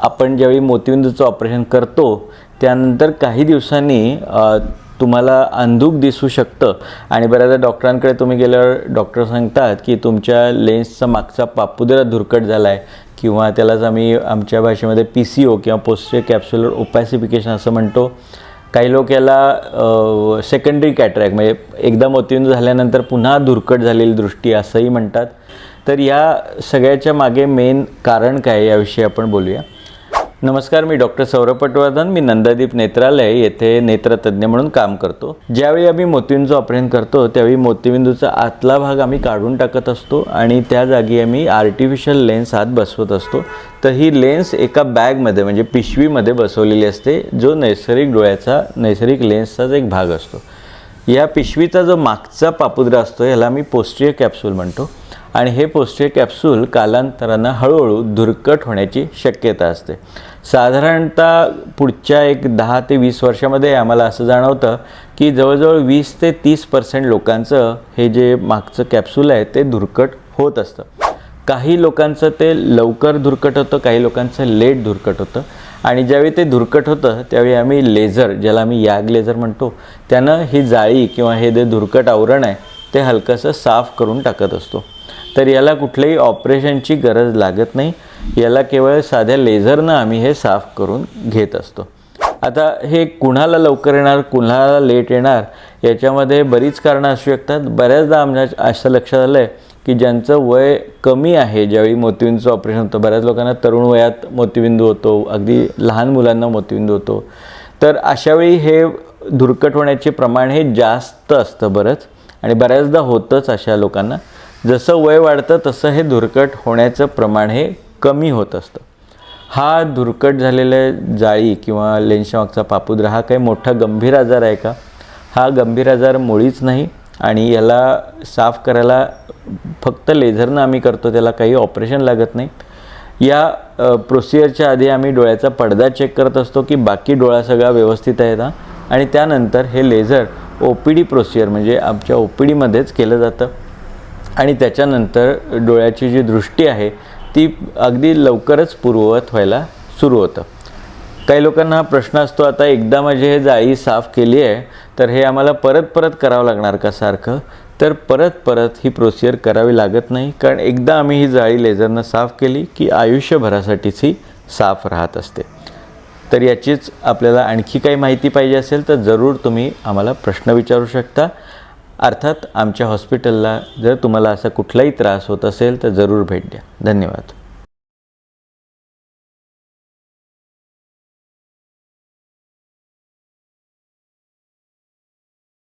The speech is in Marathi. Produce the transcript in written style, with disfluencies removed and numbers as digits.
आपण ज्यावेळी मोतीबिंदूचं ऑपरेशन करतो त्यानंतर काही दिवसांनी तुम्हाला अंधुक दिसू शकतं आणि बऱ्याचदा डॉक्टरांकडे तुम्ही गेल्यावर डॉक्टर सांगतात की तुमच्या लेन्सचा मागचा पापुद्रा धुरकट झाला आहे किंवा त्यालाच आम्ही आमच्या भाषेमध्ये PCO किंवा पोस्टीरियर कॅप्स्युलर ओपॅसिफिकेशन असं म्हणतो. काही लोक याला सेकंडरी कॅटरॅक्ट म्हणजे एकदा मोतीबिंदू झाल्यानंतर पुन्हा धुरकट झालेली दृष्टी असंही म्हणतात. तर या सगळ्याच्या मागे मेन कारण काय याविषयी आपण बोलूया. नमस्कार, मी डॉक्टर सौरभ पटवर्धन. मी नंदादीप नेत्रालय येथे नेत्रतज्ञ म्हणून काम करतो. ज्यावेळी आम्ही मोतीबिंदूचं ऑपरेशन करतो त्यावेळी मोतीबिंदूचा आतला भाग आम्ही काढून टाकत असतो आणि त्या जागी आम्ही आर्टिफिशियल लेन्स आत बसवत असतो. तर ही लेन्स एका बॅगमध्ये म्हणजे पिशवीमध्ये बसवलेली असते, जो नैसर्गिक डोळ्याचा नैसर्गिक लेन्सचाच एक भाग असतो. या पिशवीचा जो मागचा पापुद्रा असतो याला आम्ही पोस्टीरियर कॅप्सूल म्हणतो आणि हे पोस्टीरियर कॅप्सूल कालांतरानं हळूहळू धुरकट होण्याची शक्यता असते. साधारणतः पुढच्या एक 10 ते 20 वर्षामध्ये आम्हाला असं जाणवतं की जवळजवळ 20 ते 30% लोकांचं हे जे मागचं कॅप्सूल आहे ते धुरकट होत असतं. काही लोकांचं ते लवकर धुरकट होतं, काही लोकांचं लेट धुरकट होतं आणि ज्यावेळी ते धुरकट होतं त्यावेळी आम्ही लेझर, ज्याला आम्ही याग लेझर म्हणतो, त्यानं ही जाळी किंवा हे जे धुरकट आवरण आहे ते हलकंसं साफ करून टाकत असतो. तर याला कुठल्याही ऑपरेशनची गरज लागत नाही. याला केवळ साध्या लेझरनं आम्ही हे साफ करून घेत असतो. आता हे कुणाला लवकर येणार, कुणाला लेट येणार याच्यामध्ये बरीच कारणं असू शकतात. बऱ्याचदा आमच्या असं लक्षात आलं आहे की ज्यांचं वय कमी आहे ज्यावेळी मोतीबिंदूचं ऑपरेशन होतं, बऱ्याच लोकांना तरुण वयात मोतीबिंदू होतो, अगदी लहान मुलांना मोतीबिंदू होतो. तर अशावेळी हे धुरकट होण्याचे प्रमाण हे जास्त असतं बरंच आणि बऱ्याचदा होतंच अशा लोकांना. जसं वय वाढतं तसं हे धुरकट होण्याचं प्रमाण हे कमी होत असतं. हा धुरकट झालेल्या जाळी किंवा लेन्सच्या मागचा पापुद्रा हा काही मोठा गंभीर आजार आहे का? हा गंभीर आजार मुळीच नाही आणि याला साफ करायला फक्त लेझरनं आम्ही करतो, त्याला काही ऑपरेशन लागत नाही. या प्रोसिजरच्या आधी आम्ही डोळ्याचा पडदा चेक करत असतो की बाकी डोळा सगळा व्यवस्थित आहे का आणि त्यानंतर हे लेझर OPD प्रोसिजर म्हणजे आमच्या OPDमध्येच केलं जातं आणि त्याच्यानंतर डोळ्याची जी दृष्टी आहे ती अगदी लवकरच पूर्ववत व्हायला सुरू होतं. काही लोकांना हा प्रश्न असतो, आता एकदा माझी हे जाळी साफ केली आहे तर हे आम्हाला परत करावं लागणार का सारखं? तर परत ही प्रोसिजर करावी लागत नाही, कारण एकदा आम्ही ही जाळी लेझरनं साफ केली की आयुष्यभरासाठीच ही साफ राहत असते. तर याचीच आपल्याला आणखी काही माहिती पाहिजे असेल तर जरूर तुम्ही आम्हाला प्रश्न विचारू शकता. अर्थात आमच्या हॉस्पिटलला जर तुम्हाला असा कुठलाही त्रास होत असेल तर जरूर भेट द्या. धन्यवाद.